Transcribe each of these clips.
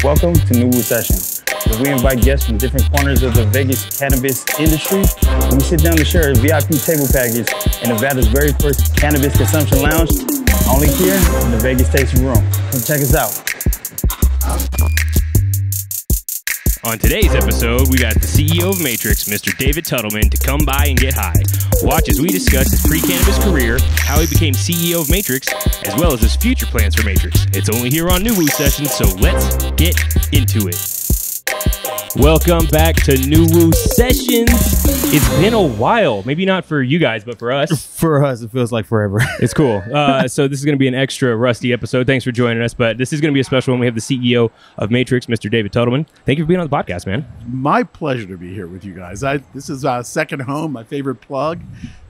Welcome to NuWu Sessions, where we invite guests from different corners of the Vegas cannabis industry, and we sit down to share a VIP table package in Nevada's very first cannabis consumption lounge, only here in the Vegas Tasting Room. Come check us out. On today's episode, we got the CEO of Matrix, Mr. David Tuttleman, to come by and get high. Watch as we discuss his pre-cannabis career, how he became CEO of Matrix, as well as his future plans for Matrix. It's only here on NuWu Sessions, so let's get into it. Welcome back to NuWu Sessions. It's been a while. Maybe not for you guys, but for us. For us, it feels like forever. It's cool. So this is going to be an extra rusty episode. Thanks for joining us. But this is going to be a special one. We have the CEO of Matrix, Mr. David Tuttleman. Thank you for being on the podcast, man. My pleasure to be here with you guys. This is second home, my favorite plug.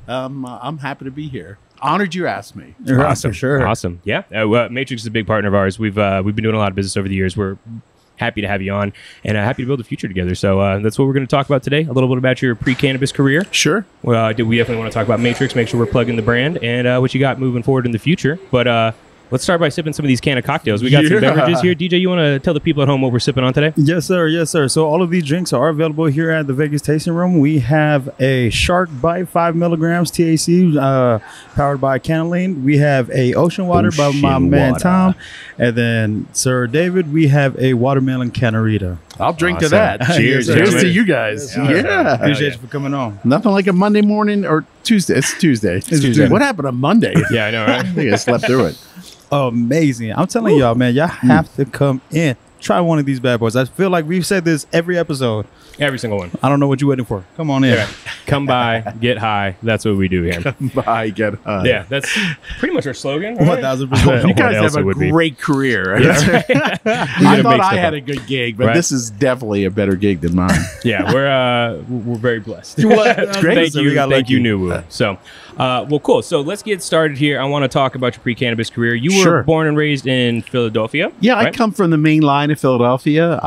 I'm happy to be here. Honored you asked me. Awesome. For sure. Awesome. Yeah. Matrix is a big partner of ours. We've been doing a lot of business over the years. We're happy to have you on and happy to build a future together. So that's what we're going to talk about today. A little bit about your pre-cannabis career. Sure. We definitely want to talk about Matrix, make sure we're plugging the brand and what you got moving forward in the future. But let's start by sipping some of these Cannacocktails. We got some beverages here. DJ, you want to tell the people at home what we're sipping on today? Yes, sir. Yes, sir. So all of these drinks are available here at the Vegas Tasting Room. We have a Shark Bite 5 milligrams THC powered by Cannacocktails. We have a Ocean Water by my man Tom. And then, Sir David, we have a Watermelon Canarita. I'll drink to that. Cheers. Cheers to you guys. Yeah. Appreciate you for coming on. Nothing like a Monday morning or Tuesday. It's Tuesday. Tuesday. What happened on Monday? Yeah, I know, right? I think I slept through it. Amazing. I'm telling y'all, man, y'all have to come in. Try one of these bad boys. I feel like we've said this every episode. Every single one. I don't know what you're waiting for. Come on in. Yeah. Come by, get high. That's what we do here. Come by, get high. Yeah, that's pretty much our slogan. Right? 1000%. You guys else have a it would be. great career. Yeah. I thought I had a good gig, but Right. this is definitely a better gig than mine. Yeah, we're very blessed. That's great. Thank So you, we got thank you, lucky. NuWu. So, well, cool. So let's get started here. I want to talk about your pre-cannabis career. You were Sure. born and raised in Philadelphia. Yeah, I right? come from the main line of Philadelphia.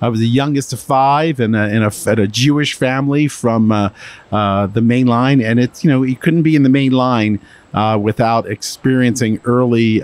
I was the youngest of five in a Jewish family from the main line, and it's you couldn't be in the main line without experiencing early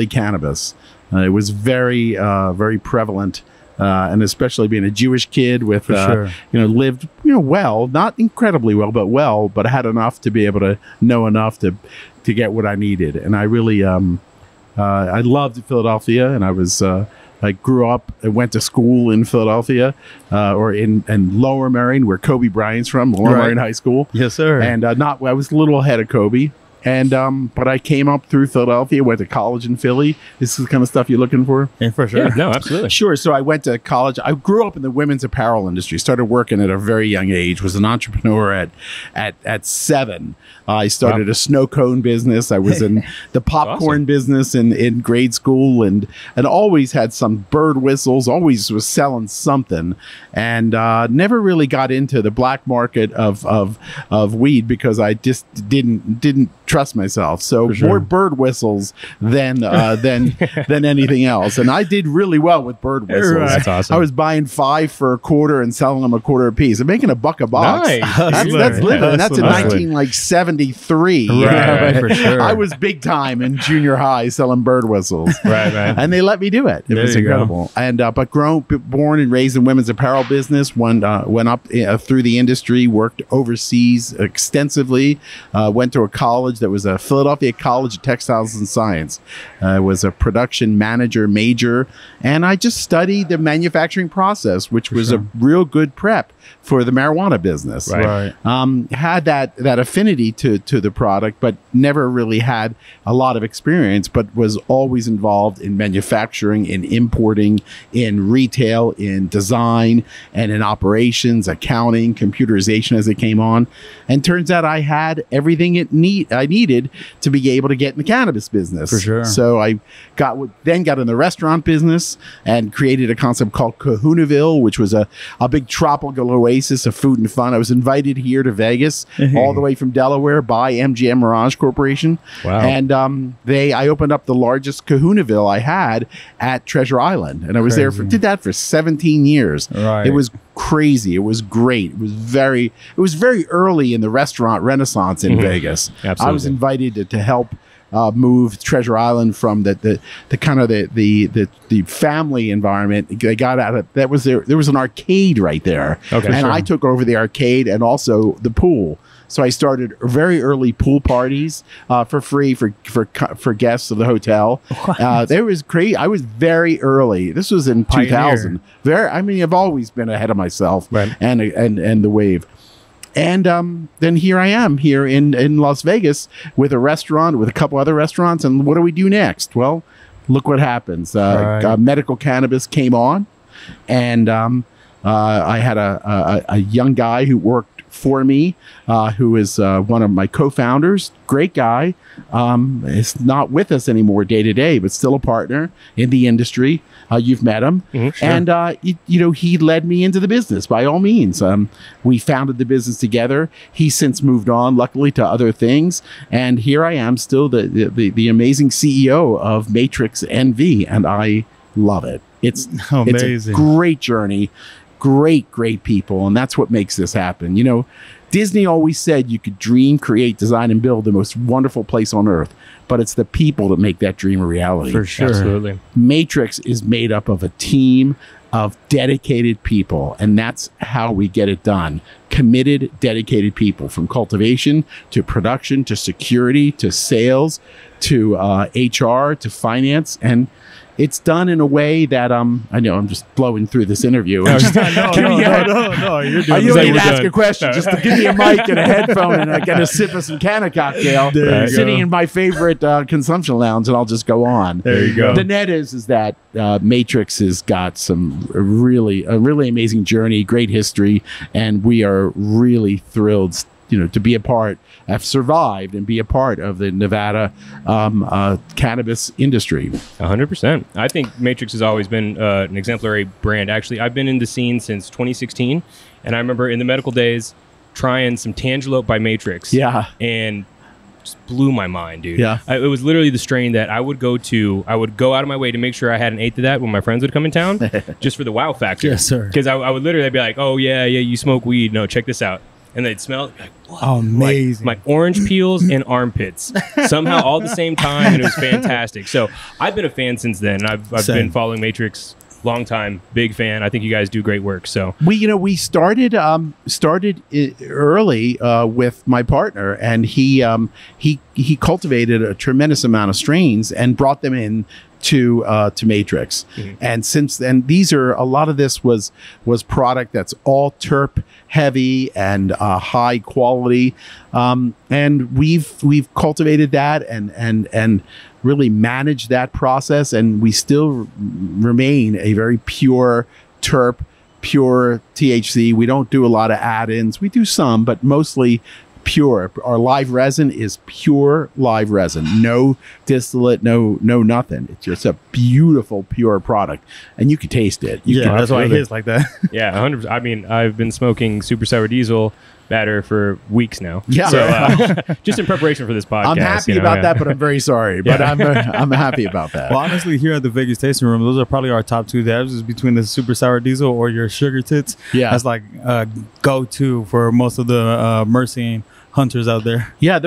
cannabis. It was very very prevalent. And especially being a Jewish kid with, sure. lived, well, not incredibly well, but had enough to be able to know enough to get what I needed. And I really, I loved Philadelphia, and I grew up and went to school in Philadelphia, or in Lower Merion, where Kobe Bryant's from, Lower Merion High School. Yes, sir. And I was a little ahead of Kobe. And but I came up through Philadelphia, went to college in Philly. This is the kind of stuff you're looking for. Yeah, for sure. Yeah, no, absolutely. Sure. So I went to college. I grew up in the women's apparel industry. Started working at a very young age. Was an entrepreneur at 7. I started a snow cone business. I was in the popcorn awesome. business in grade school, and always had some bird whistles. Always was selling something, and never really got into the black market of weed because I just didn't trust myself. So For sure. more bird whistles than anything else. And I did really well with bird whistles. Right. That's awesome. I was buying 5 for $0.25 and selling them $0.25 a piece. I'm making $1 a box. Nice. That's living. And that's in Hustling. 1973. Right, for sure. I was big time in junior high selling bird whistles. Right. And they let me do it. It There was you go. incredible. And but born and raised in women's apparel business. Went up through the industry. Worked overseas extensively. Went to a college that was a Philadelphia College of Textiles and Science. Was a production manager major, and I just studied the manufacturing process, which was a real good prep for the marijuana business. Right. Had that affinity to the product, but never really had a lot of experience, but was always involved in manufacturing, in importing, in retail, in design, and in operations, accounting, computerization as it came on. And turns out I had everything I needed to be able to get in the cannabis business. For sure. So I got in the restaurant business and created a concept called Kahunaville, which was a big tropical oasis of food and fun. I was invited here to Vegas, all the way from Delaware, by MGM Mirage Corporation. Wow. And I opened up the largest Kahunaville I had at Treasure Island, and I was there did that for 17 years. Right. It was crazy. It was great. It was very early in the restaurant renaissance in Vegas. Absolutely. I was invited to help moved Treasure Island from the kind of the family environment. They got out of that was there was an arcade right there, and I took over the arcade and also the pool. So I started very early pool parties for free for guests of the hotel. There was great. I was very early. This was in 2000. I've always been ahead of myself, and the wave. And then here I am here in Las Vegas with a restaurant, with a couple other restaurants. And what do we do next? Well, look what happens. Medical cannabis came on, and I had a young guy who worked for me, who is one of my co-founders. Great guy. Is not with us anymore day to day, but still a partner in the industry. You've met him. And, he led me into the business by all means. We founded the business together. He's since moved on, luckily, to other things. And here I am, still the amazing CEO of Matrix NV, and I love it. It's amazing. It's a great journey. Great people, and that's what makes this happen. Disney always said you could dream, create, design, and build the most wonderful place on earth, but it's the people that make that dream a reality. For sure. Absolutely. Matrix is made up of a team of dedicated people, and that's how we get it done. Committed, dedicated people, from cultivation to production to security to sales to HR to finance, and it's done in a way that I know I'm just blowing through this interview. No, you're doing. You don't need to ask a question. Just to give me a mic and a headphone and I get a sip of some Cannacocktail, sitting in my favorite consumption lounge, and I'll just go on. There you go. The net is that Matrix has got some a really amazing journey, great history, and we are really thrilled to be a part, have survived and be a part of the Nevada cannabis industry. 100%. I think Matrix has always been an exemplary brand. Actually, I've been in the scene since 2016, and I remember in the medical days trying some Tangelope by Matrix. Yeah. And just blew my mind, dude. Yeah. It was literally the strain that I would go out of my way to make sure I had an eighth of that when my friends would come in town, just for the wow factor. Yes, sir. Because I would literally be like, oh, yeah, you smoke weed. No, check this out. And they'd smell it, like, what? Oh, amazing. Like orange peels and armpits somehow all at the same time, and it was fantastic. So I've been a fan since then. I've been following Matrix long time, big fan. I think you guys do great work. So we started early with my partner, and he cultivated a tremendous amount of strains and brought them in to Matrix. And since then, a lot of this was product that's all terp heavy and high quality, and we've cultivated that and really managed that process, and we still remain a very pure terp, pure THC. We don't do a lot of add-ins. We do some, but mostly pure. Our live resin is pure live resin, no distillate, no nothing. It's just a beautiful pure product, and you can taste it. That's why it hits like that. Yeah, 100%. I mean, I've been smoking super sour diesel batter for weeks now. Yeah. So just in preparation for this podcast. I'm happy about that, but I'm very sorry. But I'm happy about that. Well, honestly, here at the Vegas Tasting Room, those are probably our top two dabs, is between the super sour diesel or your sugar tits. Yeah. That's like go-to for most of the Mercian hunters out there. Yeah,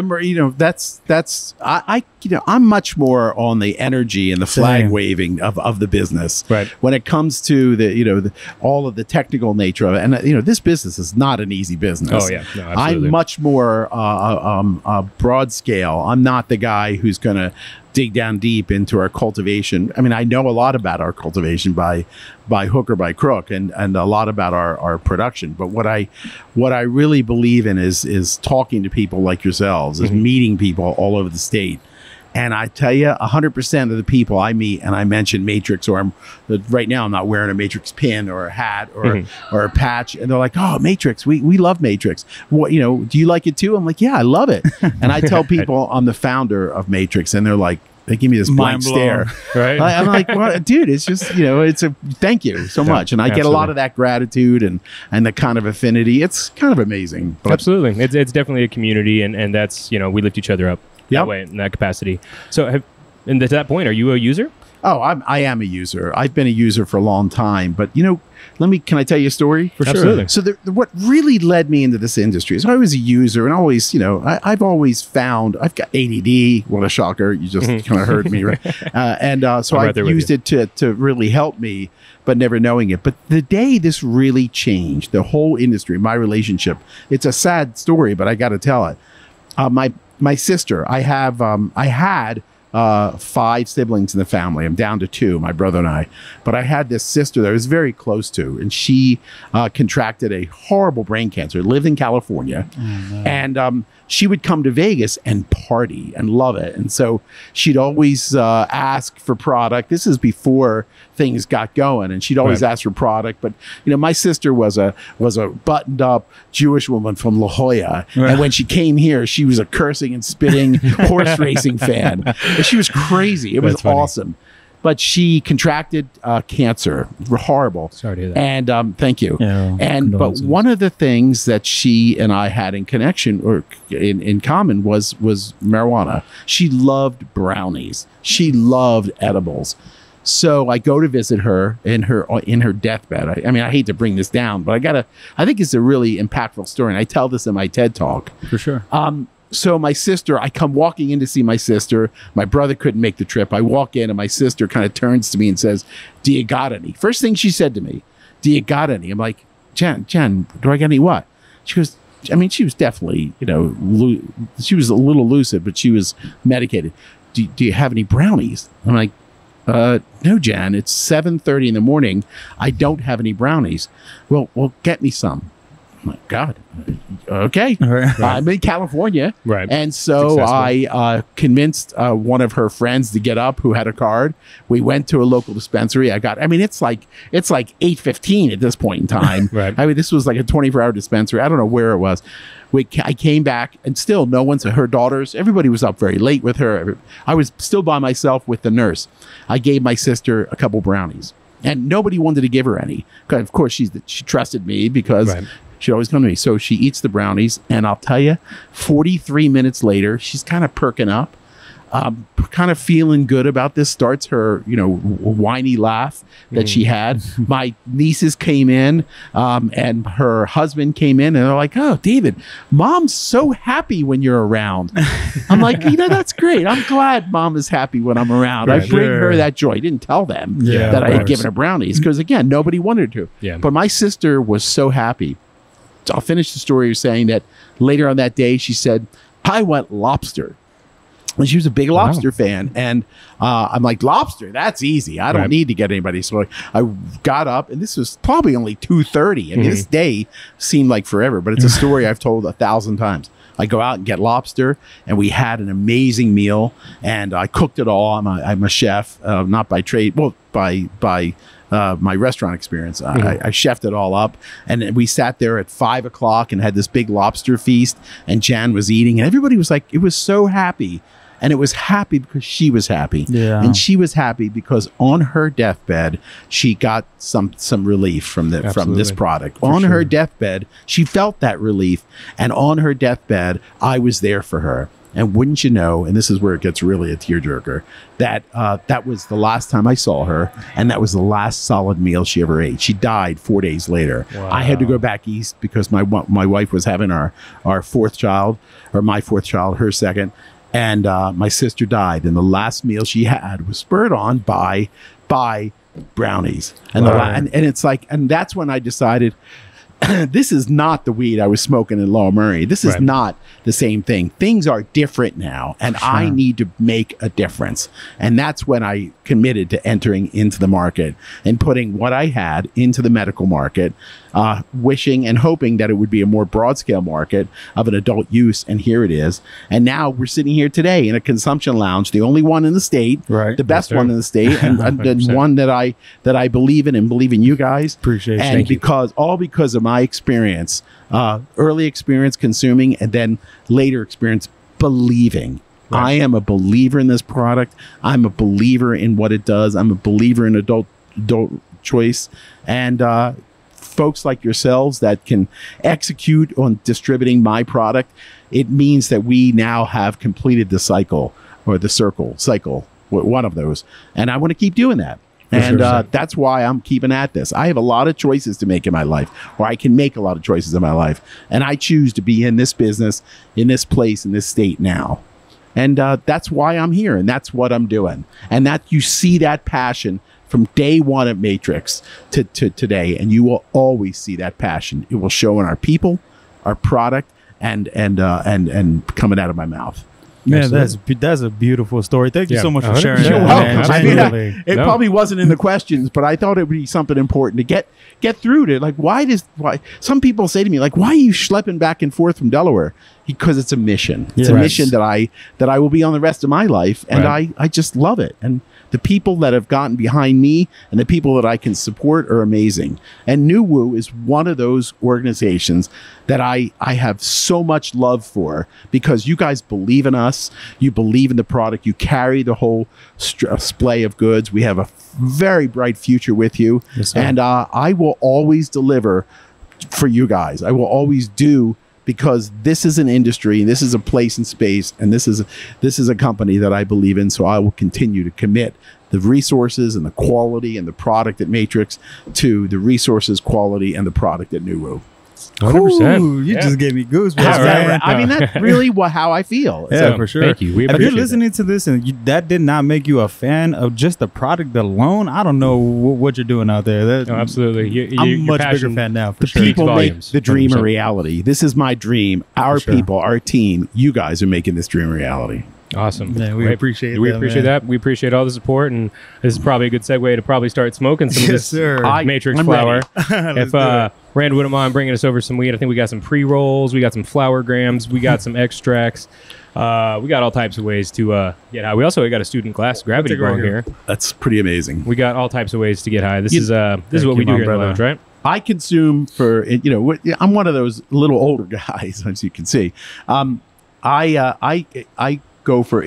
I'm much more on the energy and the flag waving of the business. Right. When it comes to all of the technical nature of it, and this business is not an easy business. Oh yeah, no, absolutely. I'm much more broad scale. I'm not the guy who's going to dig down deep into our cultivation. I mean, I know a lot about our cultivation by hook or by crook, and a lot about our production. But what I really believe in is talking to people like yourselves, is meeting people all over the state. And I tell you, 100% of the people I meet, and I mention Matrix, or right now I'm not wearing a Matrix pin or a hat or a patch, and they're like, "Oh, Matrix, we love Matrix. What, do you like it too?" I'm like, "Yeah, I love it." And I tell people I'm the founder of Matrix, and they're like, they give me this blank stare. Right? I'm like, well, dude, it's just it's a thank you so much, and I get a lot of that gratitude and the kind of affinity. It's kind of amazing. But absolutely, it's definitely a community, and that's we lift each other up. That way, in that capacity. So, and to that point, are you a user? Oh, I am a user. I've been a user for a long time, but can I tell you a story? For sure. Absolutely. So what really led me into this industry is I was a user and always, I've always found I've got ADD. What a shocker. You just kind of heard me. Right? So I used it to really help me, but never knowing it. But the day this really changed, the whole industry, my relationship, it's a sad story, but I got to tell it. My sister, I had 5 siblings in the family. I'm down to 2, my brother and I. But I had this sister that I was very close to, and she contracted a horrible brain cancer, lived in California. And she would come to Vegas and party and love it. And so she'd always ask for product. This is before things got going, and she'd always ask for product. But my sister was a buttoned up Jewish woman from La Jolla, and when she came here, she was a cursing and spitting horse racing fan. She was crazy. It was awesome. But she contracted cancer. Horrible. Sorry to hear that. And thank you. Yeah, but one of the things that she and I had in connection or in common was marijuana. She loved brownies. She loved edibles. So I go to visit her in her deathbed. I mean, I hate to bring this down, but I think it's a really impactful story. And I tell this in my TED Talk. For sure. So my sister, I come walking in to see my sister. My brother couldn't make the trip. I walk in and my sister kind of turns to me and says, "Do you got any?" First thing she said to me, "Do you got any?" I'm like, Jen, do I got any what? She goes, I mean, she was definitely, she was a little lucid, but she was medicated. Do you have any brownies? I'm like, no, Jan, it's 7:30 in the morning. I don't have any brownies. Well, get me some. Oh my God. Okay. Right. I'm in California. Right. And so I convinced one of her friends to get up who had a card. We went to a local dispensary. It's like 8:15 at this point in time. Right. I mean, this was like a 24-hour dispensary. I don't know where it was. I came back and still no one's her daughters. Everybody was up very late with her. I was still by myself with the nurse. I gave my sister a couple brownies and nobody wanted to give her any. Of course, she trusted me because she'd always come to me. So she eats the brownies, and I'll tell you, 43 minutes later, she's kind of perking up, kind of feeling good about this. Starts her, whiny laugh that she had. My nieces came in, and her husband came in, and they're like, "Oh, David, Mom's so happy when you're around." I'm like, that's great. I'm glad Mom is happy when I'm around. I bring her that joy. I didn't tell them that I had given her brownies because, again, nobody wanted to. Yeah. But my sister was so happy. I'll finish the story saying that later on that day, she said, "I want lobster." And she was a big lobster fan. And I'm like, lobster, that's easy. I don't need to get anybody. So I got up, and this was probably only 2:30. I mean, this day seemed like forever, but it's a story I've told 1,000 times. I go out and get lobster, and we had an amazing meal, and I cooked it all. I'm a chef, not by trade, well, by my restaurant experience. I chefed it all up, and we sat there at 5 o'clock and had this big lobster feast, and Jan was eating, and everybody was like, it was so happy. And it was happy because she was happy. Yeah. And she was happy because on her deathbed, she got some relief from this product. On her deathbed, she felt that relief. And on her deathbed, I was there for her. And wouldn't you know, and this is where it gets really a tearjerker, that was the last time I saw her, and that was the last solid meal she ever ate. She died 4 days later. Wow. I had to go back east because my wife was having our 4th child, or my 4th child, her 2nd. And my sister died, and the last meal she had was spurred on by brownies. And and it's like, and that's when I decided, this is not the weed I was smoking in Lower Murray. This is not the same thing. Things are different now, and I need to make a difference. And that's when I committed to entering into the market and putting what I had into the medical market, wishing and hoping that it would be a more broad scale market of an adult use. And here it is. And now we're sitting here today in a consumption lounge, the only one in the state, the best one in the state, and one that I believe in and believe in you guys. Appreciate it. And because of my experience, early experience consuming, and then later experience believing. I am a believer in this product. I'm a believer in what it does. I'm a believer in adult choice. And folks like yourselves that can execute on distributing my product, it means that we now have completed the cycle, or the cycle. one of those, and I want to keep doing that. And that's why I'm keeping at this. I have a lot of choices to make in my life, or I can make a lot of choices in my life. And I choose to be in this business, in this place, in this state now. And that's why I'm here, and that's what I'm doing. And that you see that passion from day one at Matrix to today, and you will always see that passion. It will show in our people, our product, and coming out of my mouth. Man, that's a beautiful story. Thank you so much for sharing. You're that, welcome. man. It probably wasn't in the questions, but I thought it would be something important to get through to. Like, why some people say to me, like, why are you schlepping back and forth from Delaware? Because it's a mission. It's a mission that I will be on the rest of my life, and I just love it. And the people that have gotten behind me and the people that I can support are amazing. And NuWu is one of those organizations that I have so much love for, because you guys believe in us. You believe in the product. You carry the whole display of goods. We have a very bright future with you. Yes, and I will always deliver for you guys. I will always do, because this is an industry, this is a place and space, and this is a company that I believe in. So I will continue to commit the resources and the quality and the product at Matrix to the resources, quality, and the product at NuWu. 100%. Ooh, you just gave me goosebumps. Right? I mean, that's really how I feel. Yeah, So, for sure. Thank you. We If appreciate you're listening to this and that did not make you a fan of just the product alone, I don't know what you're doing out there. No, absolutely. I'm a much bigger fan now. For the sure. people make volumes, the dream 100%. a reality. This is my dream. Our sure. people, our team, you guys are making this dream a reality. Awesome. Yeah, we appreciate that. We appreciate that. We appreciate all the support, and this is probably a good segue to probably start smoking some of this Matrix I'm flower. If Rand wouldn't mind bringing us over some weed, I think we got some pre-rolls, we got some flower grams, we got some extracts. We got all types of ways to get high. We also got a student class gravity bong here. That's pretty amazing. We got all types of ways to get high. This is what we do here in the lounge, right? I consume I'm one of those little older guys, as you can see. I go for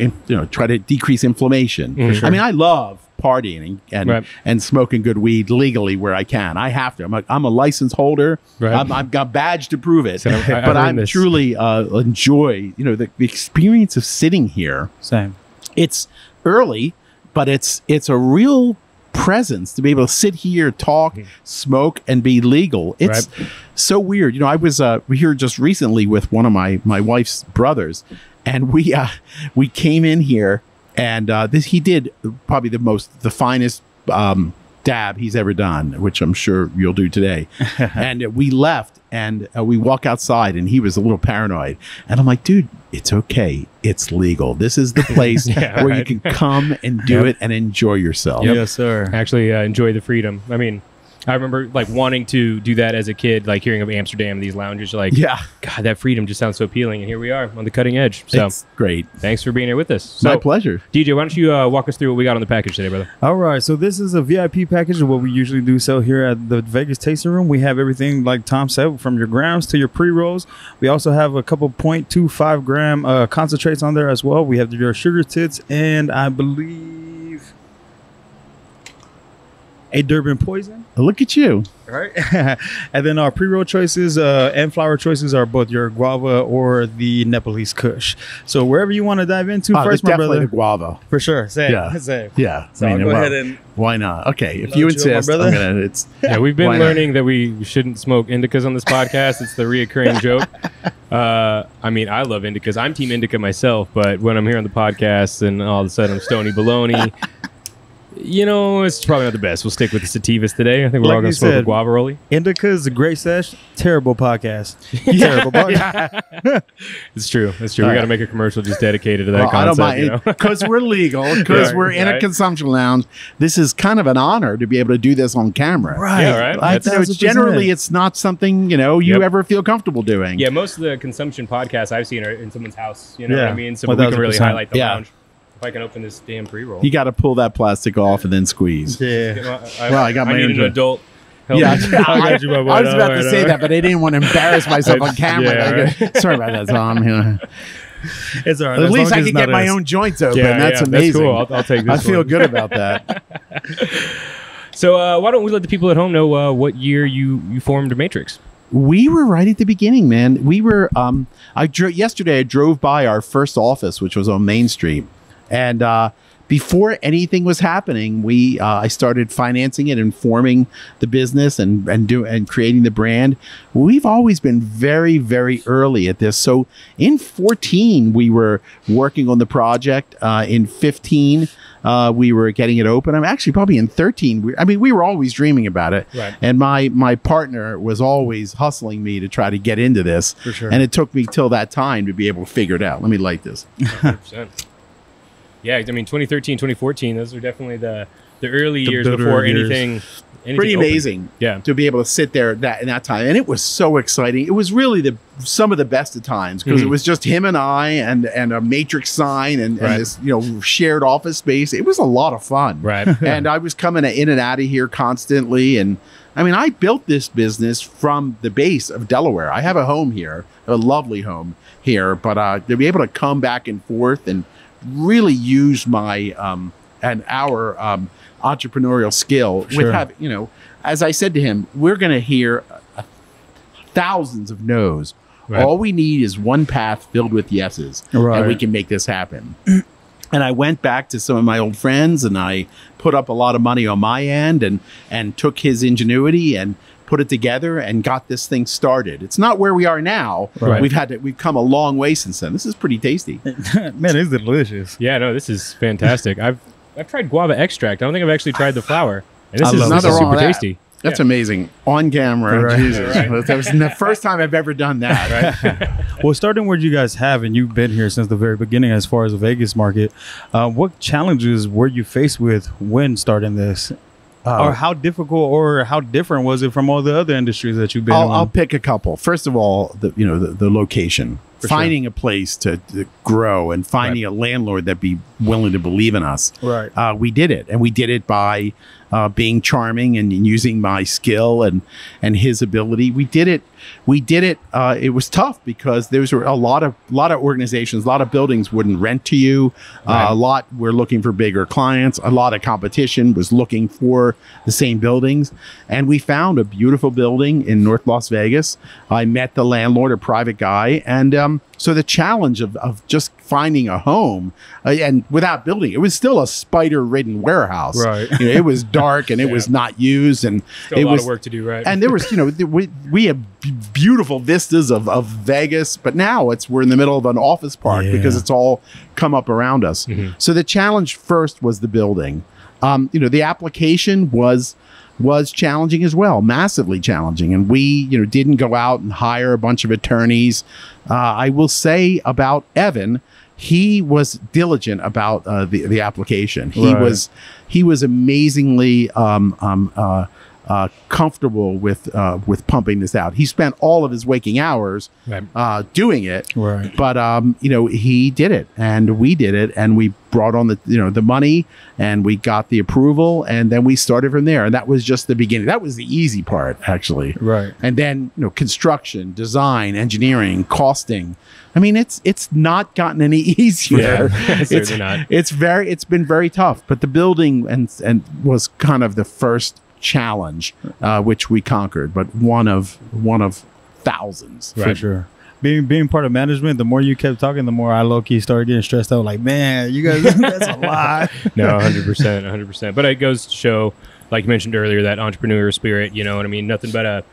try to decrease inflammation. Sure. I mean, I love partying and smoking good weed legally where I can. I have to. I'm a license holder. Right. I've got a badge to prove it. So but I'm truly enjoy the experience of sitting here. Same. It's early, but it's a real presence to be able to sit here, talk, smoke, and be legal. It's so weird. I was here just recently with one of my wife's brothers, and we came in here, and he did probably the finest dab he's ever done, which I'm sure you'll do today. And we left, and we walk outside, and he was a little paranoid, and I'm like, dude, it's okay. It's legal. This is the place where you can come and do it and enjoy yourself. Yes, sir. Actually enjoy the freedom. I mean, I remember wanting to do that as a kid, hearing of Amsterdam, these lounges, God, that freedom just sounds so appealing. And here we are on the cutting edge. So it's great. Thanks for being here with us. So, my pleasure. DJ, why don't you walk us through what we got on the package today, brother? All right. So this is a VIP package of what we usually do sell here at the Vegas Tasting Room. We have everything, like Tom said, from your grams to your pre-rolls. We also have a couple 0.25 gram concentrates on there as well. We have your sugar tits, and I believe a Durban Poison. Look at you. Right. And then our pre-roll choices and flower choices are both your guava or the Nepalese Kush. So wherever you want to dive into first, my brother. The guava. For sure. Same. Yeah. Same. Yeah. So I'll go ahead and... Why not? Okay. If you insist, I'm gonna, we've been learning that we shouldn't smoke indicas on this podcast. It's the reoccurring joke. I mean, I love indicas. I'm team indica myself, but when I'm here on the podcast and all of a sudden I'm stony baloney, it's probably not the best. We'll stick with the sativas today. I think we're all going to smoke a guava rolly. Indica is a great sesh. Terrible podcast. Terrible podcast. It's true. It's true. We got to make a commercial just dedicated to that concept. I don't mind. Because we're legal, because we're in a consumption lounge. This is kind of an honor to be able to do this on camera. Right. Yeah, right. It's not something, you ever feel comfortable doing. Yeah, most of the consumption podcasts I've seen are in someone's house. You know what I mean? So we 1000%. can really highlight the lounge. If I can open this damn pre-roll. You got to pull that plastic off and then squeeze. Yeah. I got my need own an adult. Help Yeah, me. I was about to say that, but I didn't want to embarrass myself on camera. Yeah, Sorry about that, Tom. It's all right. At least I can get my own joints open. That's amazing. That's cool. I'll take this. I feel good about that. So why don't we let the people at home know what year you formed Matrix? We were right at the beginning, man. We were. Yesterday I drove by our first office, which was on Main Street, and before anything was happening, I started financing it and forming the business and creating the brand. We've always been very, very early at this. So in 14, we were working on the project. In 15, we were getting it open. I'm actually probably in 13. We were always dreaming about it. Right. And my partner was always hustling me to try to get into this. For sure. And it took me till that time to be able to figure it out. Let me light this. 100%. Yeah, I mean, 2013, 2014, those are definitely the early years before anything Pretty opened. amazing, Yeah. to be able to sit there in that time, and it was so exciting. It was really some of the best of times because it was just him and I and a matrix sign and this shared office space. It was a lot of fun, Right. And I was coming in and out of here constantly, and I mean, I built this business from the base of Delaware. I have a home here, a lovely home here, but to be able to come back and forth and really use my and our entrepreneurial skill with having, as I said to him, we're going to hear thousands of no's. Right. All we need is one path filled with yeses, and we can make this happen. And I went back to some of my old friends, and I put up a lot of money on my end and took his ingenuity and put it together and got this thing started. It's not where we are now. Right. We've come a long way since then. This is pretty tasty. Man, it's delicious. Yeah, no, this is fantastic. I've tried guava extract. I don't think I've actually tried the flower. And this There's is nothing wrong super with that. tasty. That's amazing. On camera. Right. Jesus. That was the first time I've ever done that. Right? Well, starting where you guys have, and you've been here since the very beginning as far as the Vegas market, what challenges were you faced with when starting this? Or how difficult or how different was it from all the other industries that you've been in? I'll pick a couple. First of all, the location. Finding a place to grow and finding a landlord that'd be willing to believe in us. Right. We did it, and we did it by being charming and using my skill and his ability. We did it. It was tough because there was a lot of organizations, a lot of buildings wouldn't rent to you. A lot were looking for bigger clients. A lot of competition was looking for the same buildings, and we found a beautiful building in North Las Vegas. I met the landlord, a private guy, and so the challenge of just finding a home and without building, it was still a spider-ridden warehouse. Right. It was dark and it was not used, and Still a lot of work to do, right? And there was, we have beautiful vistas of Vegas, but now we're in the middle of an office park because it's all come up around us. Mm-hmm. So the challenge first was the building. The application was challenging as well, massively challenging. And we, didn't go out and hire a bunch of attorneys. I will say about Evan, he was diligent about the application. He was amazingly comfortable with pumping this out. He spent all of his waking hours doing it, but he did it, and we did it, and we brought on the money, and we got the approval, and then we started from there. And that was just the beginning. That was the easy part, actually. Right. And then construction, design, engineering, costing. I mean, it's not gotten any easier. Yeah, certainly not. It's been very tough. But the building and was kind of the first challenge, which we conquered, but one of thousands. For sure. Being part of management, the more you kept talking, the more I low-key started getting stressed out. Like, man, you guys, that's a lot. No, 100%. But it goes to show, like you mentioned earlier, that entrepreneur spirit, you know what I mean? Nothing but a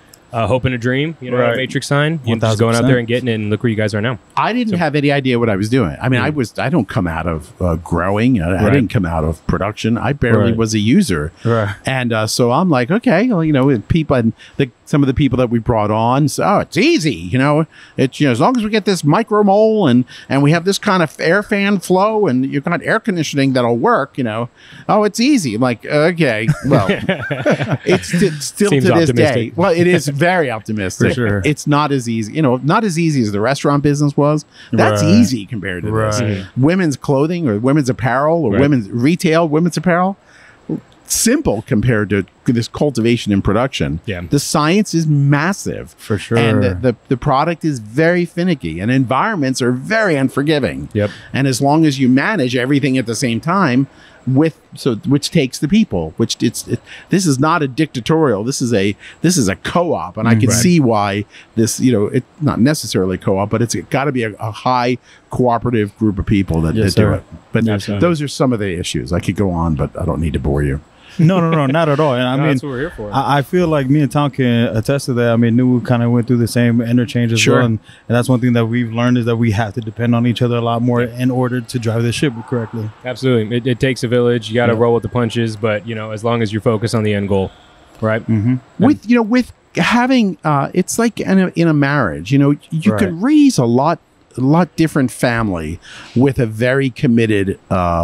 hope and a dream, a matrix sign. You're just going out there and getting it, and look where you guys are now. I didn't have any idea what I was doing. I mean, I don't come out of growing. I didn't come out of production. I barely was a user. Right. And so I'm like, okay, well, people and some of the people that we brought on, so it's easy, it's as long as we get this micro mole and we have this kind of air fan flow and you've got air conditioning that'll work, it's easy. I'm like, okay, well, it's still Seems to this optimistic. day. Well, it is very optimistic. For sure. It's not as easy, not as easy as the restaurant business was. That's easy compared to this. Women's clothing or women's apparel or women's retail, women's apparel. Simple compared to this cultivation and production. Yeah. The science is massive. For sure. And the product is very finicky, and environments are very unforgiving. Yep. And as long as you manage everything at the same time, which takes the people, this is not a dictatorial, this is a co-op, and I can see why this, it's not necessarily a co-op, but it's got to be a high cooperative group of people that do it. But those are some of the issues. I could go on, but I don't need to bore you. No, not at all. And I mean, that's what we're here for. I feel like me and Tom can attest to that. I mean, NuWu kind of went through the same interchange as well. And that's one thing that we've learned is that we have to depend on each other a lot more in order to drive this ship correctly. Absolutely. It takes a village. You got to roll with the punches, but, as long as you're focused on the end goal, right? With having, it's like in a marriage, you can raise a lot different family with a very committed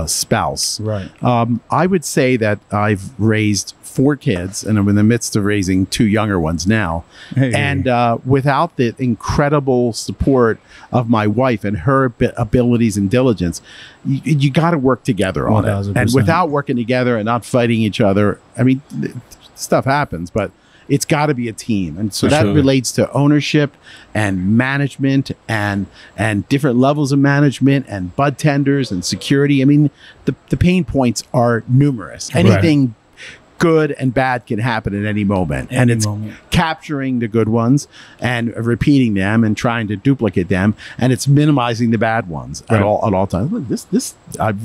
spouse. Right. I would say that I've raised 4 kids, and I'm in the midst of raising 2 younger ones now. And without the incredible support of my wife and her abilities and diligence, you got to work together on 1000%. It. And without working together and not fighting each other, I mean, stuff happens, but it's got to be a team. And so that relates to ownership and management and different levels of management and bud tenders and security. I mean, the pain points are numerous. Anything good and bad can happen at any moment. It's capturing the good ones and repeating them and trying to duplicate them, and it's minimizing the bad ones at all times. Look, I'm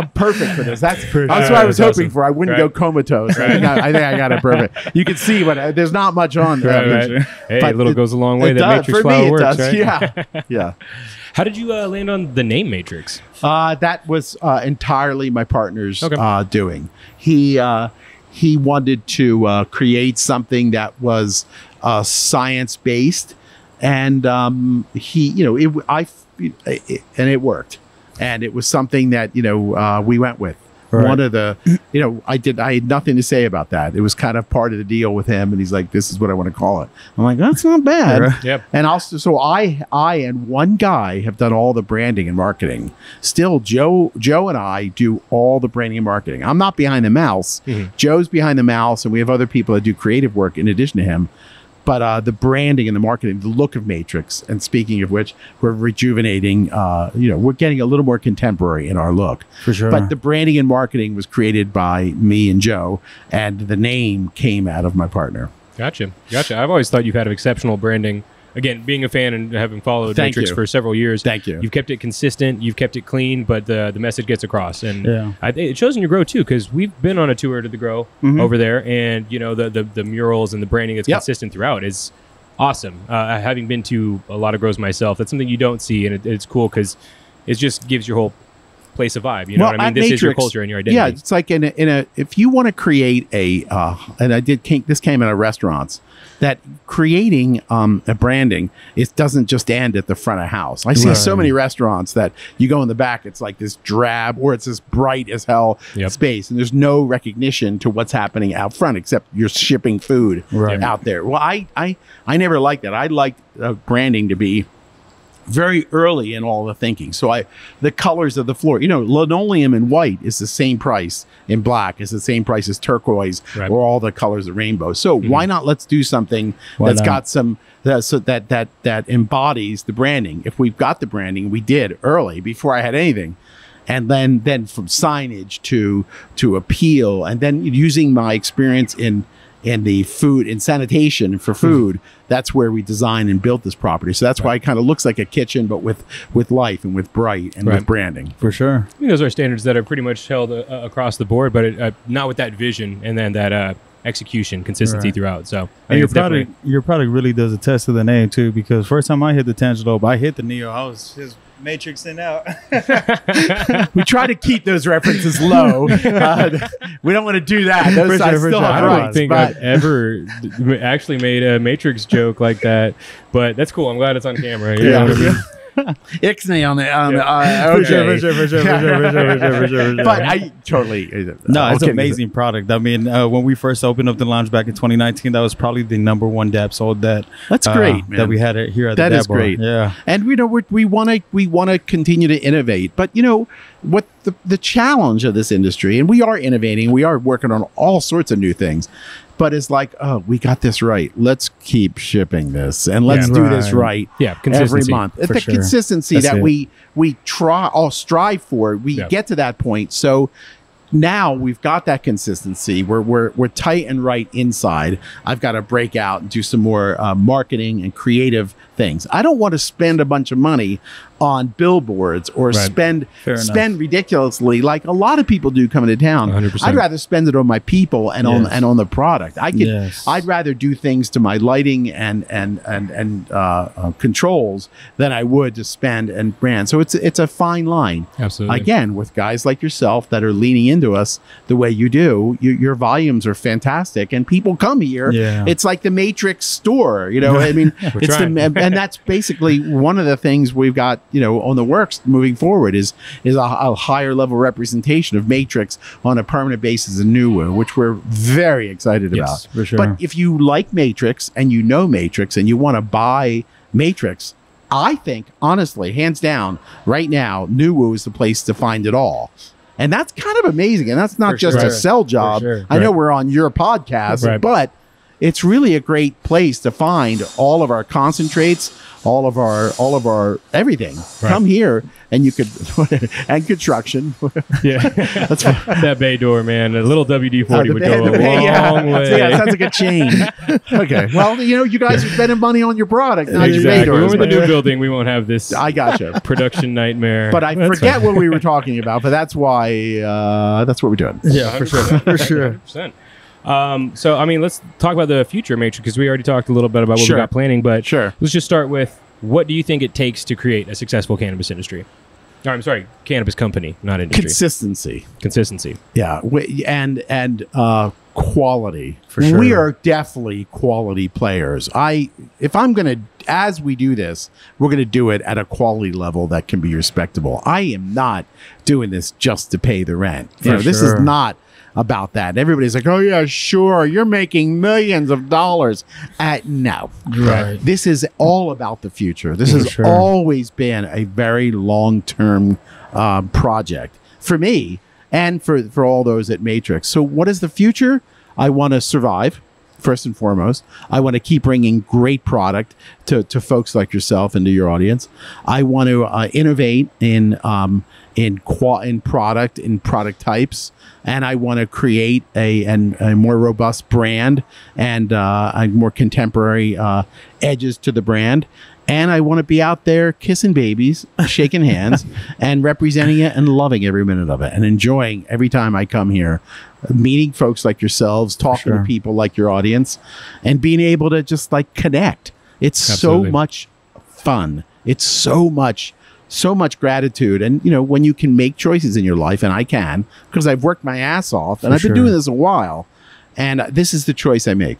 perfect for this. That's what I was hoping for. I wouldn't go comatose. I think I got it perfect. You can see, but there's not much on there. Hey, a little goes a long way. That Matrix flower works, right? Yeah. How did you land on the name Matrix? That was entirely my partner's doing. He wanted to create something that was science based, and and it worked, and it was something that we went with. Right. One of the, I had nothing to say about that. It was kind of part of the deal with him, and he's like, "This is what I want to call it." I'm like, "That's not bad." Yep. And also, so I and one guy have done all the branding and marketing. Still, Joe and I do all the branding and marketing. I'm not behind the mouse. Joe's behind the mouse, and we have other people that do creative work in addition to him. But the branding and the marketing, the look of Matrix, and speaking of which, we're rejuvenating, we're getting a little more contemporary in our look. For sure. But the branding and marketing was created by me and Joe, and the name came out of my partner. Gotcha. I've always thought you've had exceptional branding. Again, being a fan and having followed Matrix for several years, thank you. You've kept it consistent, you've kept it clean, but the message gets across, and it shows in your grow too. Because we've been on a tour to the grow over there, and the murals and the branding that's consistent throughout is awesome. Having been to a lot of grows myself, that's something you don't see, and it's cool because it just gives your whole place a vibe. You know what I mean? This is your culture and your identity. Yeah, it's like if you want to create this came out of restaurants. That creating a branding, it doesn't just end at the front of house. I see so many restaurants that you go in the back, it's like this drab or it's this bright as hell space, and there's no recognition to what's happening out front except you're shipping food out there. Well, I never liked that. I liked branding to be very early in all the thinking. So the colors of the floor, linoleum in white is the same price in black, is the same price as turquoise or all the colors of rainbow. So why not let's do something got some that embodies the branding. If we've got the branding, we did early before I had anything. And then from signage to appeal, and then using my experience in the food and sanitation for food, that's where we designed and built this property. So that's why it kind of looks like a kitchen, but with life and with bright and with branding. For sure. I mean, those are standards that are pretty much held across the board, but not with that vision and then that execution, consistency throughout. So and your product really does attest to the name too, because first time I hit the Tangelope, I hit the Neo. I was just matrixing out. We try to keep those references low. We don't want to do that. Those I don't think I've ever actually made a Matrix joke like that, but that's cool. I'm glad it's on camera. You know what I mean? Ixnay on the for sure. But I totally it's an amazing product. I mean, when we first opened up the lounge back in 2019, that was probably the #1 dab sold that's great, man. That we had it here at the That is bar. great. Yeah, and we want to continue to innovate, but what the challenge of this industry, and we are innovating, we are working on all sorts of new things, but is like, oh, we got this right. Let's keep shipping this and let's do this right. Yeah, every consistency. month. For The sure. consistency That's that it. we try or strive for. We get to that point. So now we've got that consistency. We're tight and right inside. I've got to break out and do some more marketing and creative things. I don't want to spend a bunch of money on billboards or spend ridiculously like a lot of people do coming to town. 100%. I'd rather spend it on my people and on the product. I'd rather do things to my lighting and controls than I would to spend and brand. So it's a fine line. Absolutely. Again, with guys like yourself that are leaning into us the way you do, your volumes are fantastic, and people come here. Yeah. It's like the Matrix store, you know. I mean, it's and that's basically one of the things we've got, you know, on the works moving forward is a higher level representation of Matrix on a permanent basis in NuWu, which we're very excited about. for sure. But if you like Matrix and you know Matrix and you want to buy Matrix, I think, honestly, hands down, right now, NuWu is the place to find it all. And that's kind of amazing. And that's not just a sell job. I know we're on your podcast, but it's really a great place to find all of our concentrates, all of our everything. Come here and you could and construction. That's that bay door, man. A little WD-40 would go a long way. Yeah, sounds like a chain. Okay. Well, you know, you guys are spending money on your product, not your bay Exactly. doors. When we're in the new building, we won't have this I gotcha. production nightmare. But I forget what we were talking about, but that's why that's what we're doing. Yeah, for sure. For sure. 100%. So, I mean, let's talk about the future Matrix, because we already talked a little bit about what we got planning, but let's just start with, what do you think it takes to create a successful cannabis industry? Or, I'm sorry, cannabis company, not industry. Consistency. Yeah. And quality. For sure. We are definitely quality players. If I'm going to, as we do this, we're going to do it at a quality level that can be respectable. I am not doing this just to pay the rent. This is not about that. Everybody's like, oh yeah, sure, you're making millions of dollars. No. Right. This is all about the future. This has always been a very long-term project for me and for all those at Matrix. So what is the future? I want to survive, first and foremost. I want to keep bringing great product to folks like yourself and to your audience. I want to innovate in product, in product types, and I want to create a more robust brand and a more contemporary edges to the brand. And I want to be out there kissing babies, shaking hands, and representing it and loving every minute of it and enjoying every time I come here, meeting folks like yourselves, talking to people like your audience, and being able to just like connect. It's so much fun. It's so much gratitude. And, you know, when you can make choices in your life, and I can, because I've worked my ass off and I've been doing this a while, and this is the choice I make.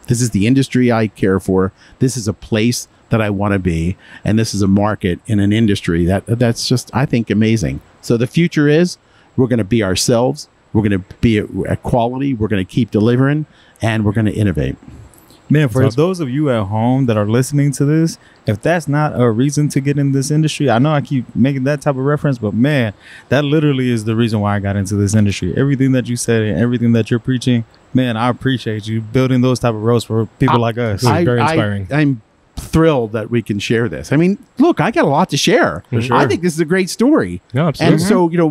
This is the industry I care for. This is a place that I want to be, and this is a market in an industry that's just, I think, amazing. So the future is, we're going to be ourselves. We're going to be at quality. We're going to keep delivering, and we're going to innovate. Man, for those of you at home that are listening to this, if that's not a reason to get in this industry, I know I keep making that type of reference, but man, that literally is the reason why I got into this industry. Everything that you said and everything that you're preaching, man, I appreciate you building those type of roads for people like us. It's very inspiring. I'm thrilled that we can share this. I mean, look, I got a lot to share. I think this is a great story. No, absolutely. And so, you know,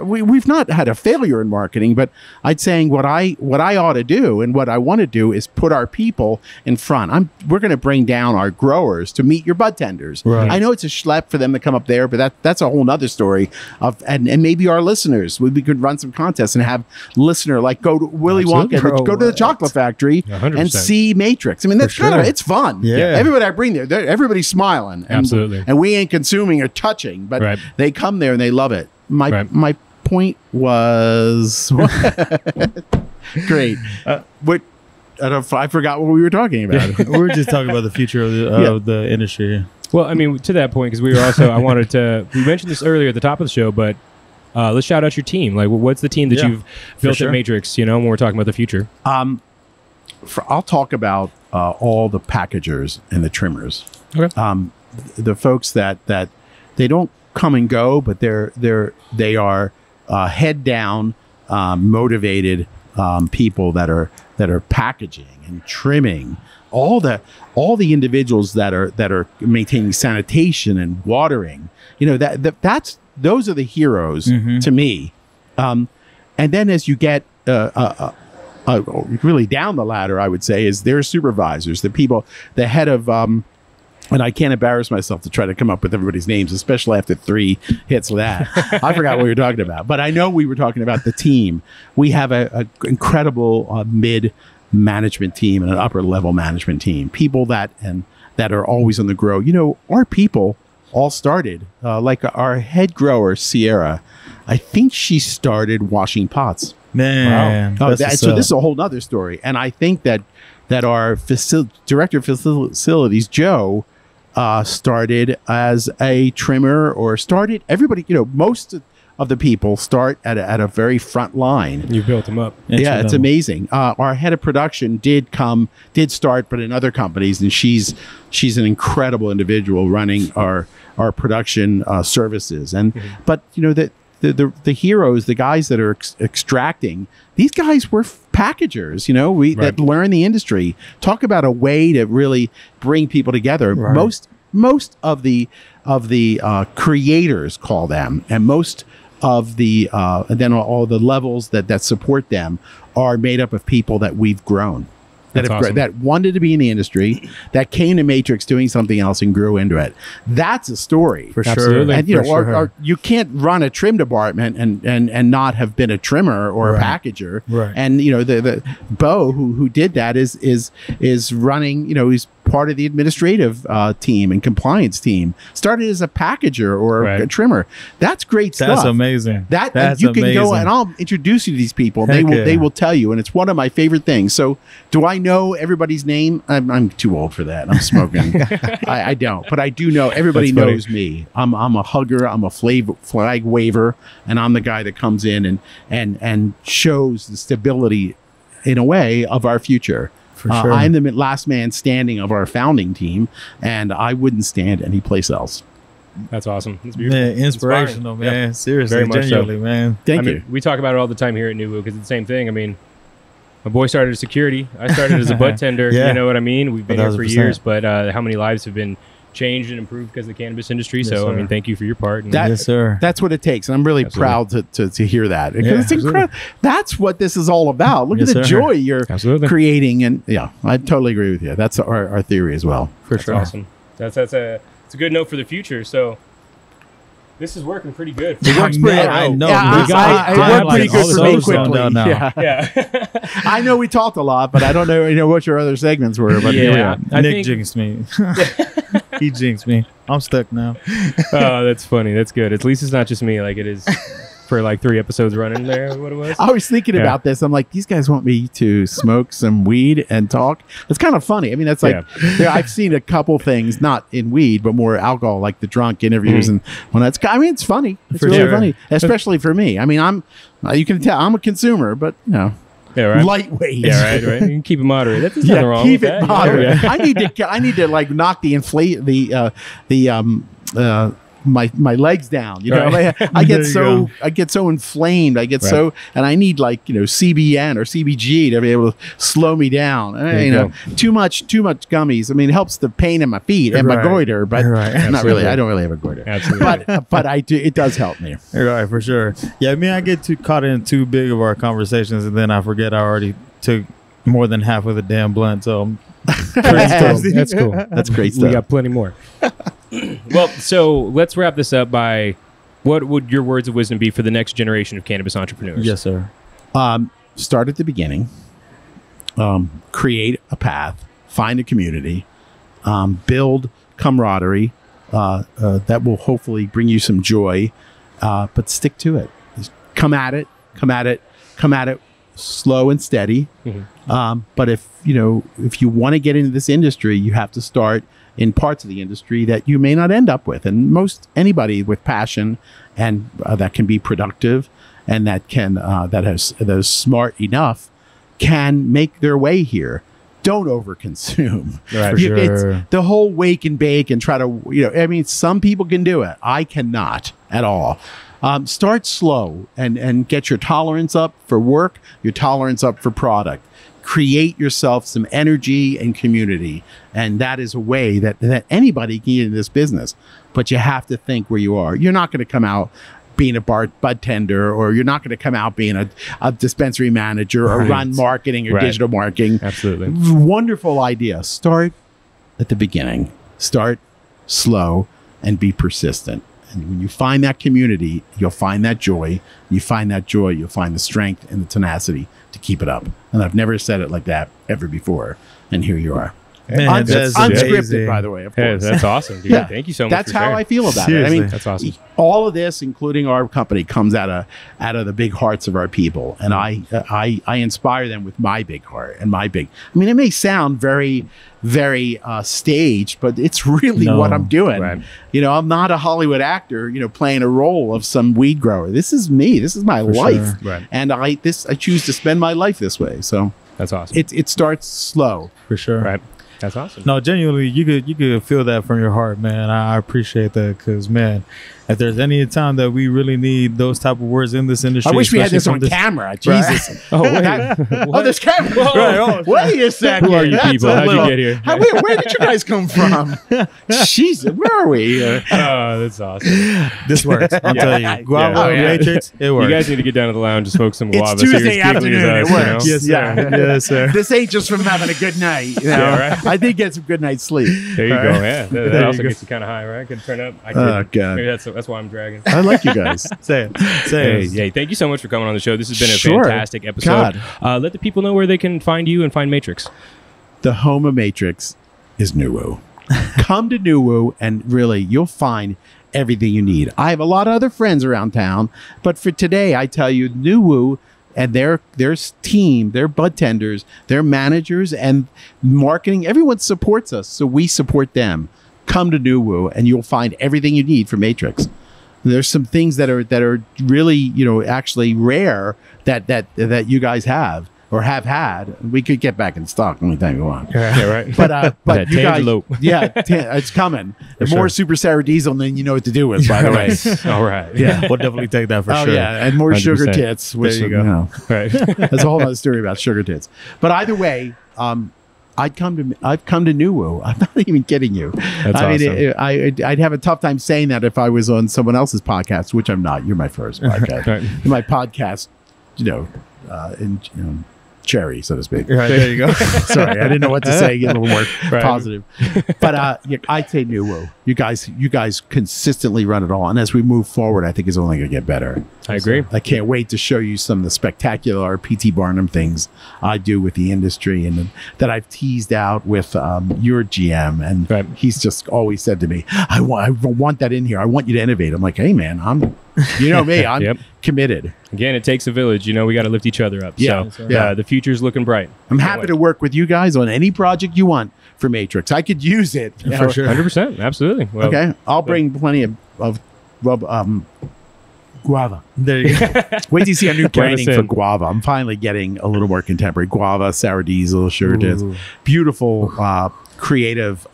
we've not had a failure in marketing, but I'd saying what I ought to do and what I want to do is put our people in front. We're going to bring down our growers to meet your bud tenders. Right. I know it's a schlep for them to come up there, but that's a whole nother story and maybe our listeners, we could run some contests and have listener like go to Willy Wonka, go to the chocolate factory 100%. and see Matrix. I mean, that's kind of, it's fun. Yeah. Everybody I bring there, everybody's smiling. And, Absolutely. And we ain't consuming or touching, but they come there and they love it. My point was great. I forgot what we were talking about. We were just talking about the future of the industry. Well, I mean, to that point, because we were also, we mentioned this earlier at the top of the show, but let's shout out your team. Like, what's the team that you've built at Matrix, you know, when we're talking about the future? I'll talk about all the packagers and the trimmers. Okay. The folks that they don't come and go, but they are head down, motivated people that are packaging and trimming, all the individuals that are maintaining sanitation and watering. Those are the heroes to me. And then as you get really down the ladder, I would say, is their supervisors, the people, the head of, and I can't embarrass myself to try to come up with everybody's names, especially after 3 hits of that. I forgot what we were talking about, but I know we were talking about the team. We have an incredible mid-management team and an upper-level management team, people that are always on the grow. Our people all started, like our head grower, Sierra, I think she started washing pots. Man, wow. So this is a whole nother story. And I think that our director of facilities, Joe, started as a trimmer, or started, everybody, most of the people start at a very front line. You built them up. Yeah, it's amazing. Our head of production did start, but in other companies, and she's an incredible individual running our production services. And but the heroes, the guys that are extracting, these guys were packagers, that learn the industry. Talk about a way to really bring people together. Right. Most of the creators, call them, and most of the and then all the levels that support them are made up of people that we've grown. That wanted to be in the industry, that came to Matrix doing something else and grew into it. That's a story. For sure. And you can't run a trim department and not have been a trimmer or a packager. Right. And the Bo who did that is running, he's part of the administrative team and compliance team. Started as a packager or a trimmer. That's great stuff. That's amazing. That's you can amazing. Go and I'll introduce you to these people. They will tell you, and it's one of my favorite things. So do I know everybody's name? I'm too old for that. I'm smoking. I don't, but I do know everybody knows me. I'm a hugger. I'm a flag waver, and I'm the guy that comes in and shows the stability, in a way, of our future. For sure. I'm the last man standing of our founding team, and I wouldn't stand any place else. That's awesome. That's beautiful. Man, inspirational, man. Yep. Seriously, very much genuinely, so. Man. Thank you. We talk about it all the time here at NuWu because it's the same thing. I mean, my boy started as security. I started as a bud tender. You know what I mean? We've been 1,000%. Here for years, but how many lives have been changed and improved because of the cannabis industry? Yes, so, I mean, thank you for your part. Yes, sir. That's what it takes. And I'm really proud to hear that. Because it's incredible. That's what this is all about. Look at the joy you're creating. And yeah, I totally agree with you. That's our theory as well. For sure. Awesome. That's a good note for the future. So this is working pretty good. It works pretty good. I know. It worked pretty good for me quickly. Yeah. I know we talked a lot, but I don't know what your other segments were. But Nick jinxed me. He jinxed me. I'm stuck now. Oh, that's funny. That's good. At least it's not just me like it is for like 3 episodes running there. What it was. I was thinking about this. I'm like, these guys want me to smoke some weed and talk. It's kind of funny. I mean, that's like I've seen a couple things, not in weed, but more alcohol, like the drunk interviews, and when it's it's funny. It's really funny, especially for me. I mean, you can tell I'm a consumer, but lightweight. Yeah, right. You can keep it moderate. That's nothing wrong keep with it that. Moderate. I need to like knock my legs down. I get so inflamed. I get so, and I need CBN or CBG to be able to slow me down. Too much gummies. I mean, it helps the pain in my feet and my goiter, but not really. I don't really have a goiter. Absolutely. But I do. It does help me. Right, for sure. Yeah, I mean, I get too caught in too big of our conversations, and then I forget I already took more than half of the damn blunt. So that's cool. That's great stuff. We got plenty more. Well, so let's wrap this up by what would your words of wisdom be for the next generation of cannabis entrepreneurs? Yes, sir. Start at the beginning. Create a path. Find a community. Build camaraderie that will hopefully bring you some joy. But stick to it. Just come at it slow and steady. But if you want to get into this industry, you have to start in parts of the industry that you may not end up with. And anybody with passion and that can be productive and that is smart enough can make their way here. Don't overconsume. Right, it's the whole wake and bake and try to, I mean, some people can do it. I cannot at all. Start slow and get your tolerance up for work, your tolerance up for product. Create yourself some energy and community. And that is a way that anybody can get in this business. But you have to think where you are. You're not going to come out being a bud tender, or you're not going to come out being a dispensary manager or run marketing or digital marketing. Absolutely. Wonderful idea. Start at the beginning. Start slow and be persistent. And when you find that community, you'll find that joy. You find that joy, you'll find the strength and the tenacity to keep it up. And I've never said it like that ever before. And here you are. Man, that's unscripted, amazing. by the way, of Hey, course. that's awesome, dude. Yeah. Thank you so much. That's for how sharing. I feel about Seriously. it. I mean, That's awesome. all of this, including our company, comes out of the big hearts of our people, and I inspire them with my big heart and my big. I mean, it may sound very, very staged, but it's really what I'm doing. Right. You know, I'm not a Hollywood actor, you know, playing a role of some weed grower. This is me. This is my life, sure. Right. and I choose to spend my life this way. So That's awesome. it starts slow. For sure. Right. That's awesome. No, genuinely, you could feel that from your heart, man. I appreciate that, because, man, if there's any time that we really need those type of words in this industry, I wish we had this especially on from camera. Jesus. Oh, wait. Oh, there's camera. Right, Wait a second. Who are you That's people? a How'd you little- get here? Where did you guys come from? Jesus, where are we? Oh, that's awesome. this works. I'm telling you, Guava Yeah. Matrix, it works. You guys need to get down to the lounge and smoke some guava. It's see as Tuesday deeply afternoon. as us, It you know? works. Yes, sir. Yeah. Yes, sir. This ain't just from having a good night. You know? Yeah, right. I did get some good night's sleep. There you go. Yeah, that There you also go. gets you kind of high, right? Could turn up. I Oh, could. God. Maybe that's why I'm dragging. I like you guys. Say it. Say Hey, it. hey, thank you so much for coming on the show. This has been a Sure. fantastic episode. God. Let the people know where they can find you and find Matrix. The home of Matrix is NuWu. Come to NuWu, and really, you'll find everything you need. I have a lot of other friends around town, but for today, I tell you, NuWu and their team, their bud tenders, their managers, and marketing, everyone supports us, so we support them. Come to NuWu, and you'll find everything you need for Matrix. There's some things that are really, you know, actually rare that you guys have or have had. We could get back in stock anytime you want. Yeah, right. But That you guys, Tangelo. yeah, it's coming. For More sure. super sour diesel than you know what to do with. By the way, All right. yeah. We'll definitely take that for Oh sure. yeah, and more sugar 100%. tits. Which, There you go. you know, Right. that's a whole other story about sugar tits. But either way, I've come to NuWu. I'm not even kidding you. That's I mean, awesome. I'd have a tough time saying that if I was on someone else's podcast, which I'm not. You're my first podcast. Right. My podcast, in cherry, so to speak. Right, there you go. Sorry, I didn't know what to say. Get a little more Right. positive. But I'd say NuWu. You guys consistently run it all, and as we move forward, I think it's only going to get better. I agree. I can't wait to show you some of the spectacular P.T. Barnum things I do with the industry, and that I've teased out with your GM, and Right. he's just always said to me, "I want that in here. I want you to innovate." I'm like, "Hey, man, you know me, I'm Yep. committed. Again, it takes a village. You know, we got to lift each other up. Yeah. So, Yeah. the future's looking bright. I'm Can't happy wait. to work with you guys on any project you want for Matrix. I could use it you know. For sure. 100%. Absolutely. Well, Okay, I'll bring plenty of guava. There you go. Wait till you see our new Count us branding for in. guava. I'm finally getting a little more contemporary. Guava, sour diesel, sugar tits. Ooh. Beautiful, creative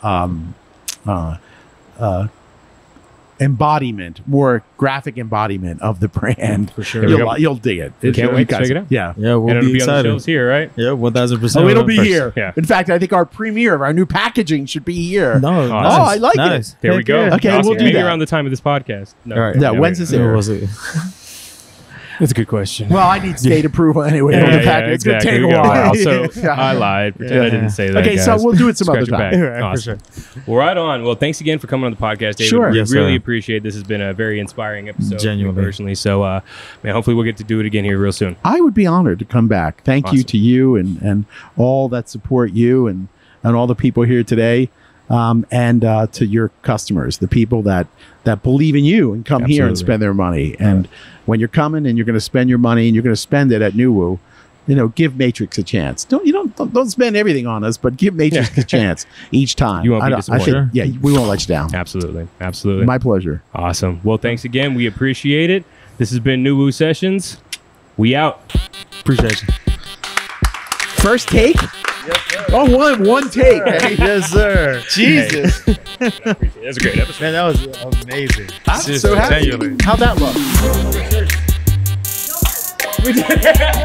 embodiment, more graphic embodiment of the brand. For sure. You'll dig it. Can't wait to check it out. Yeah. Yeah, we'll and it'll be be on the excited. shelves here, right? Yeah, 1000%. Oh, it'll be First, here. yeah. In fact, I think our premiere of our new packaging should be here. No, Oh, nice, I like it. nice. There we Heck go. yeah. Okay, Awesome. we'll do Maybe that. around the time of this podcast. No. All right. Yeah, No, when's wait. this Yeah, air? we'll see. That's a good question. Well, I need state approval anyway Yeah, on the yeah, package. It's exactly. going to We take a got while. it. So I lied. Pretend I Yeah. didn't say that. Okay, so guys. we'll do it some other Scratch your time. back. Right, for Awesome. sure. Well, right on. Well, thanks again for coming on the podcast, David. Sure. We Yes, really sir. appreciate it. This has been a very inspiring episode. Genuinely. Personally. So, man, hopefully we'll get to do it again here real soon. I would be honored to come back. Thank you Awesome. to you and all that support you and all the people here today, and to your customers, the people that believe in you and come here and Absolutely. spend their money. And when you're coming and you're going to spend your money and you're going to spend it at NuWu, give Matrix a chance. Don't spend everything on us, but give Matrix a chance each time. You won't be I disappointed. think, yeah, we won't let you down. Absolutely. Absolutely. My pleasure. Awesome. Well, thanks again. We appreciate it. This has been NuWu Sessions. We out. Appreciate you. First take. Oh, one take. Hey. Yes, sir. Jesus. That's a great episode. Man, that was amazing. I'm so happy. Genuinely. How'd that look?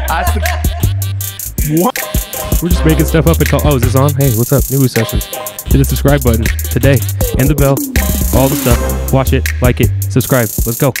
That's the, what? We're just making stuff up and call. Oh, is this on? Hey, what's up? NuWu Sessions. Hit the subscribe button today and the bell. All the stuff. Watch it, like it, subscribe. Let's go.